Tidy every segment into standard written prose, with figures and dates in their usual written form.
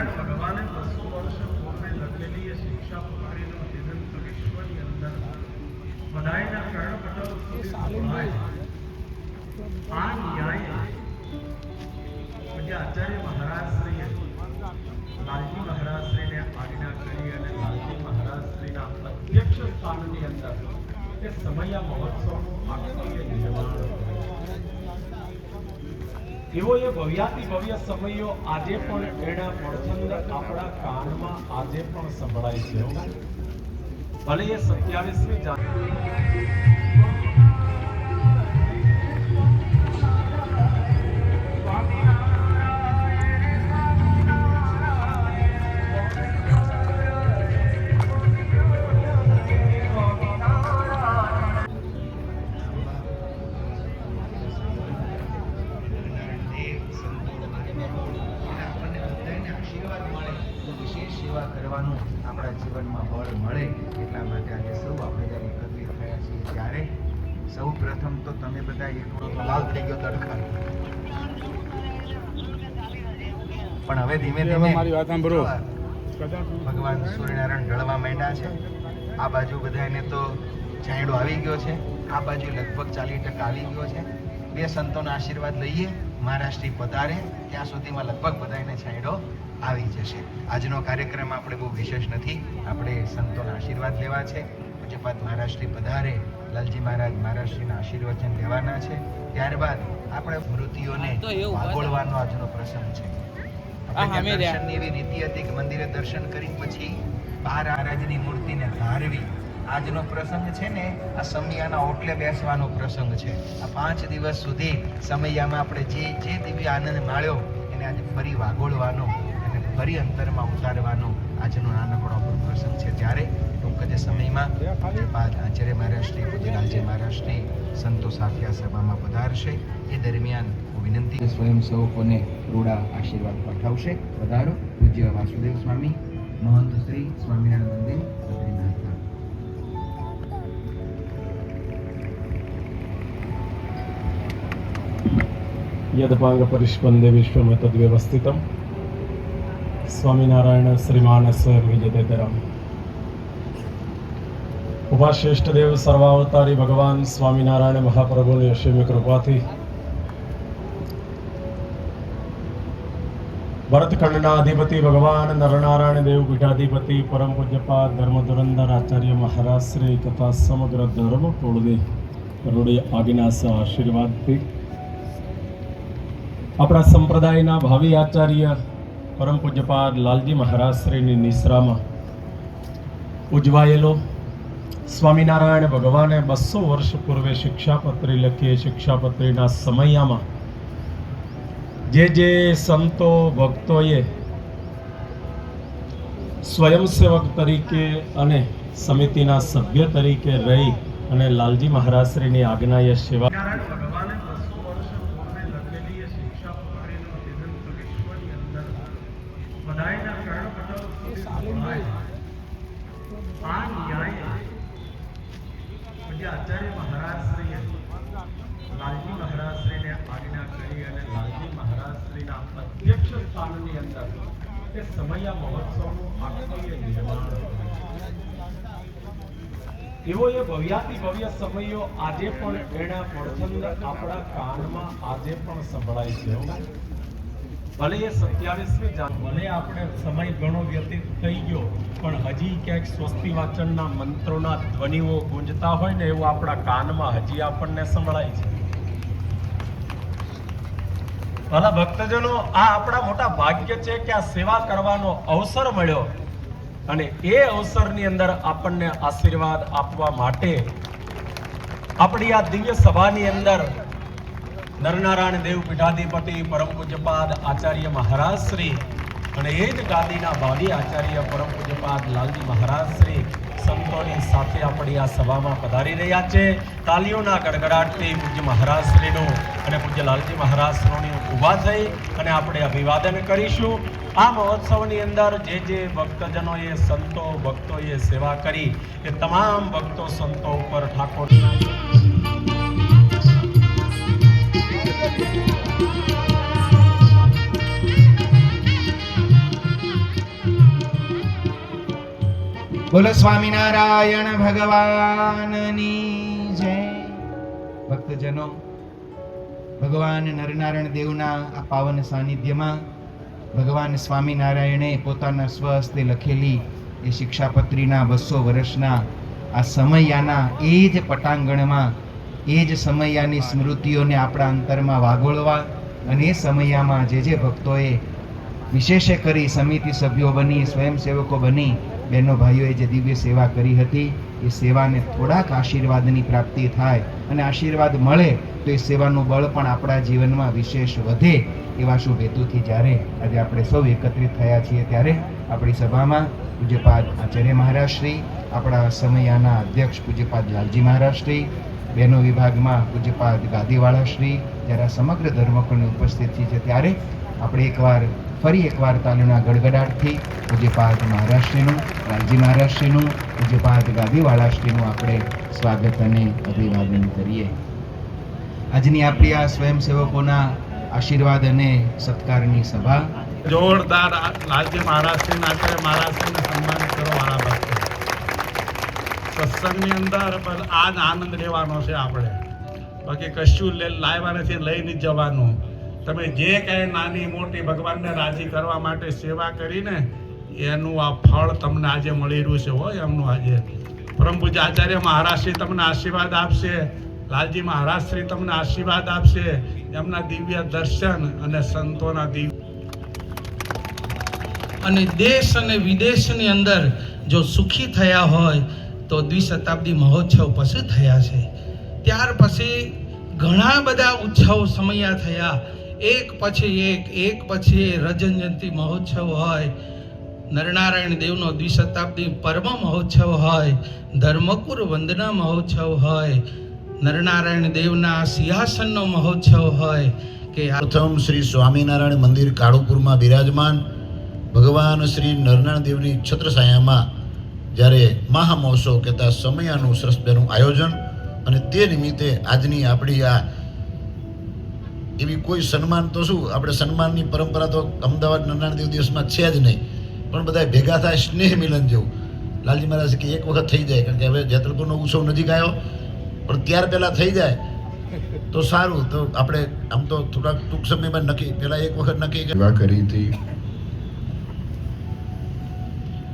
સ્વામિનારાયણ ભગવાને 200 વર્ષ પૂર્વે લખેલી એ શિક્ષા પુરાણીનો સિદ્ધાંત વિશ્વની અંદર બધાયના કર્ણકટલ સુધી સંભળાય. આ ન્યાય પછી આચાર્ય મહારાજ શ્રીએ લાલજી મહારાજ શ્રીને આજ્ઞા કરી અને લાલજી મહારાજ શ્રીના અધ્યક્ષ સ્થાનની અંદર એ સમયા મહોત્સવનું આખરીય નિર્માણ એવો એ ભવ્યાતિ ભવ્ય સમયો આજે પણ એના પડછંદ આપણા કાનમાં આજે પણ સંભળાય છે. ભલે એ 27મી જાન્યુઆરી કરવાનું આપણા જીવનમાં બળ મળે એટલા માટે આજે સૌ આપણે જ્યારે એકત્રિત થયા છીએ ત્યારે સૌ પ્રથમ તો તમે બધા એકડો તો લાલ થઈ ગયો તડકા, પણ હવે ધીમે ધીમે ભગવાન સૂર્યનારાયણ ઢળવા માંડ્યા છે. આ બાજુ બધાને તો છાંયડો આવી ગયો છે, આ બાજુ લગભગ 40% આવી ગયો છે. બે સંતોના આશીર્વાદ લઈએ, મહારાષ્ટ્રી પધારે ત્યાં સુધીમાં લગભગ બધાને છાંયડો આવી જશે. આજનો કાર્યક્રમ આપણે બહુ વિશેષ નથી, આપણે સંતોના આશીર્વાદ લેવા છે. પૂજ્યપાદ મહારાષ્ટ્રી પધારે, લાલજી મહારાજ મહારાષ્ટ્રીના આશીર્વચન લેવાના છે. ત્યારબાદ આપણે મૃત્યુઓને વાગોળવાનો આજનો પ્રસંગ છે. દર્શનની એવી રીતિ હતી કે મંદિરે દર્શન કરી પછી બહાર મહારાજની મૂર્તિને ધારવી. આજનો પ્રસંગ છે ને આ સમયાના ઓટલે બેસવાનો પ્રસંગ છે. આ 5 દિવસ સુધી સમયામાં આપણે જે દિવ્ય આનંદ માળ્યો એને આજે ફરી વાગોળવાનો અને ફરી અંતરમાં ઉતારવાનો આજનો નાનકડો પ્રસંગ છે. ત્યારે ટૂંક જ સમયમાં પૂજ્યપાદ આચાર્ય મહારાષ્ટ્રી, પૂજ્ય લાલજી મહારાષ્ટ્રી સંતો સાથે આ સભામાં પધારશે. એ દરમિયાન હું વિનંતી સ્વયં સૌકોને રૂડા આશીર્વાદ પાઠવશે. પધારો પૂજ્ય વાસુદેવ સ્વામી, મહંત શ્રી સ્વામિનારાયણ મંદિર બદ્રીનાથ. યદપાંગ પરિષ્પંદે વિશ્વમ તદ્વ્યવસ્થિતમ સ્વામિનારાયણ શ્રીમાન વિજયતેતરમ. ઉભા શ્રેષ્ઠ દેવ સર્વાવતારી ભગવાન સ્વામિનારાયણ મહાપ્રભુની અસીમ કૃપાથી ભરતખંડના અધિપતિ ભગવાન નરનારાયણ દેવ પીઠાધિપતિ પરમ પૂજ્યપાદ ધર્મ ધુરંધર આચાર્ય મહારાજ શ્રી તથા સમગ્ર ધર્મ કુળની રૂડી આજ્ઞા આશીર્વાદથી આપણા સંપ્રદાયના ભાવિ આચાર્ય પરમ પૂજ્યપાદ લાલજી મહારાજ શ્રીની નિશ્રામાં ઉજવાયેલો સ્વામિનારાયણ ભગવાને 200 વર્ષ પૂર્વે શિક્ષાપત્રી લખી. શિક્ષાપત્રીના સમયમાં જે સંતો ભક્તોએ સ્વયંસેવક તરીકે અને સમિતિના સભ્ય તરીકે રહી અને લાલજી મહારાજ શ્રીની આજ્ઞાએ સેવા આચાર્ય મહારાજ શ્રીએ લાલજી મહારાજ શ્રીને આજ્ઞા કરી અને લાલજી મહારાજ શ્રીના અધ્યક્ષ સ્થાનની અંદર એ સમયા મહોત્સવનું આખરીય નિર્માણ એવો એ ભવ્યાતિ ભવ્ય સમયો આજે પણ એના પડછંદ આપણા કાનમાં આજે પણ સંભળાય છે. ભલે એ 27મી ભલે આપણે સમય ઘણો વ્યતીત થઈ ગયો પણ હજી ક્યાંક સ્વસ્તિ વાચનના મંત્રોના ધ્વનિઓ ગુંજતા હોય ને એવું આપણા કાનમાં હજી આપણને સંભળાય છે. ભલા ભક્તજનો, આ આપણા મોટા ભાગ્ય છે કે આ સેવા કરવાનો અવસર મળ્યો અને એ અવસરની અંદર આપણને આશીર્વાદ આપવા માટે આપણી આ દિવ્ય સભાની અંદર નરનારાયણ દેવ પીઠાધિપતિ પરમ પૂજ્યપાદ આચાર્ય મહારાજ શ્રી અને એ જ ગાદીના ભાવિ આચાર્ય પરમ પૂજ્યપાદ લાલજી મહારાજ શ્રી સંતોની સાથે આપણી આ સભામાં પધારી રહ્યા છે. તાલીઓના ગડગડાટથી પૂજ્ય મહારાજ શ્રીનું અને પૂજ્ય લાલજી મહારાજ શ્રીનું ઊભા થઈ અને આપણે અભિવાદન કરીશું. આ મહોત્સવની અંદર જે ભક્તજનોએ સંતો ભક્તોએ સેવા કરી એ તમામ ભક્તો સંતો ઉપર ઠાકોર બોલો સ્વામિનારાયણ ભગવાનની જય. ભક્તજનો, ભગવાન નરનારાયણ દેવના આ પાવન સાનિધ્યમાં ભગવાન સ્વામિનારાયણે પોતાના સ્વહસ્તે લખેલી એ શિક્ષાપત્રીના 200 વર્ષના આ સમયાના એ જ પટાંગણમાં એ જ સમયાની સ્મૃતિઓને આપણા અંતરમાં વાગોળવા અને એ સમયામાં જે ભક્તોએ વિશેષે કરી સમિતિ સભ્યો બની, સ્વયંસેવકો બની, બહેનો ભાઈઓએ જે દિવ્ય સેવા કરી હતી એ સેવાને થોડાક આશીર્વાદની પ્રાપ્તિ થાય અને આશીર્વાદ મળે તો એ સેવાનું બળ પણ આપણા જીવનમાં વિશેષ વધે એવા શુભ હેતુથી જ્યારે આજે આપણે સૌ એકત્રિત થયા છીએ ત્યારે આપણી સભામાં પૂજ્યપાદ આચાર્ય મહારાજ શ્રી, આપણા સમયાના અધ્યક્ષ પૂજ્યપાદ લાલજી મહારાજ શ્રી, બહેનો વિભાગમાં પૂજ્યપાદ ગાદીવાળા શ્રી, જ્યારે આ સમગ્ર ધર્મકુળની ઉપસ્થિતિ છે ત્યારે આપણે ફરી એકવાર તાલીના ગડગડાટથી પૂજ્યપાદ મહારાજશ્રીનું, લાલજી મહારાજશ્રીનું, પૂજ્યપાદ ગાદીવાળાશ્રીનું આપણે સ્વાગત અને અભિવાદન કરીએ. આજની આપણી આ સ્વયંસેવકોના આશીર્વાદ અને સત્કારની સભા જોરદાર લાલજી મહારાજશ્રી, આચાર્ય મહારાજશ્રીને સન્માન કરો મારા ભક્તો. સત્સંગની અંદર બસ આ જ આનંદ લેવાનો છે આપણે, બાકી કશું લાવવા નથી, લઈને જ જવાનું. તમે જે કાંઈ નાની મોટી ભગવાનને રાજી કરવા માટે સેવા કરીને એનું આ ફળ તમને આજે મળી રહ્યું છે. હોય એમનું આજે પરમ પૂજ્ય આચાર્ય મહારાજશ્રી તમને આશીર્વાદ આપશે, લાલજી મહારાજશ્રી તમને આશીર્વાદ આપશે, એમના દિવ્ય દર્શન અને સંતોના દિવ્ય અને દેશ અને વિદેશની અંદર જો સુખી થયા હોય તો દ્વિશતાબ્દી મહોત્સવ પછી થયા છે. ત્યાર પછી ઘણા બધા ઉત્સવ સમયા થયા, એક પછી રજન જયંતિ મહોત્સવ હોય, નરનારાયણ દેવનો દ્વિશતાબ્દી પર્વ મહોત્સવ હોય, ધર્મકુર વંદના મહોત્સવ હોય, નરનારાયણ દેવના સિંહાસનનો મહોત્સવ હોય કે પ્રથમ શ્રી સ્વામિનારાયણ મંદિર કાળુપુરમાં બિરાજમાન ભગવાન શ્રી નરનારાયણ દેવની છત્રછાયામાં જ્યારે મહામહોત્સવ કહેતા સમયાનું સરસ બેનું આયોજન અને તે નિમિત્તે આજની આપણી આ એવી કોઈ સન્માન તો શું, આપણે સન્માનની પરંપરા તો અમદાવાદ નરનારાયણ દેવ દિવસમાં છે જ નહીં, પણ બધા ભેગા થાય સ્નેહ મિલન જેવું. લાલજી મહારાજ કે એક વખત થઈ જાય, કારણ કે હવે જેતલપુરનો ઉત્સવ નજીક આવ્યો, પણ ત્યાર પહેલાં થઈ જાય તો સારું. તો આપણે આમ તો થોડાક ટૂંક સમયમાં પહેલાં એક વખત નક્કી સેવા કરી હતી.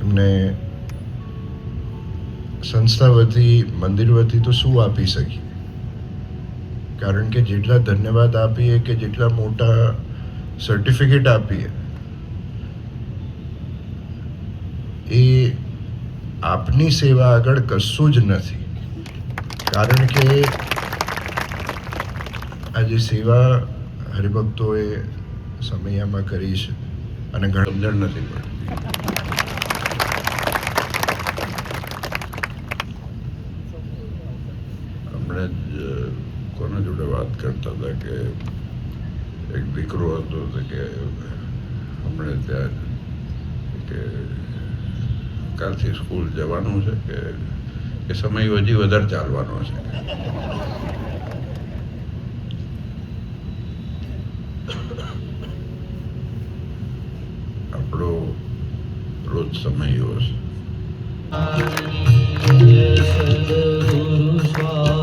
એમને સંસ્થા વતી, મંદિર વતી તો શું આપી શકીએ, કારણ કે જેટલા ધન્યવાદ આપીએ કે જેટલા મોટા સર્ટિફિકેટ આપીએ એ આપની સેવા આગળ કશું જ નથી. કારણ કે આજે સેવા હરિભક્તોએ સમયામાં કરી છે અને ઘણી સમજણ નથી પડતી. હમણાં જ કોના જોડે વાત કરતા હતા કે એક દીકરો હતો કે હમણાં ત્યાં કે કાલથી સ્કૂલ જવાનું છે કે સમય હજી વધારે ચાલવાનો છે. આપણો રોજ સમય હશે. સદગુરુ સ્વામી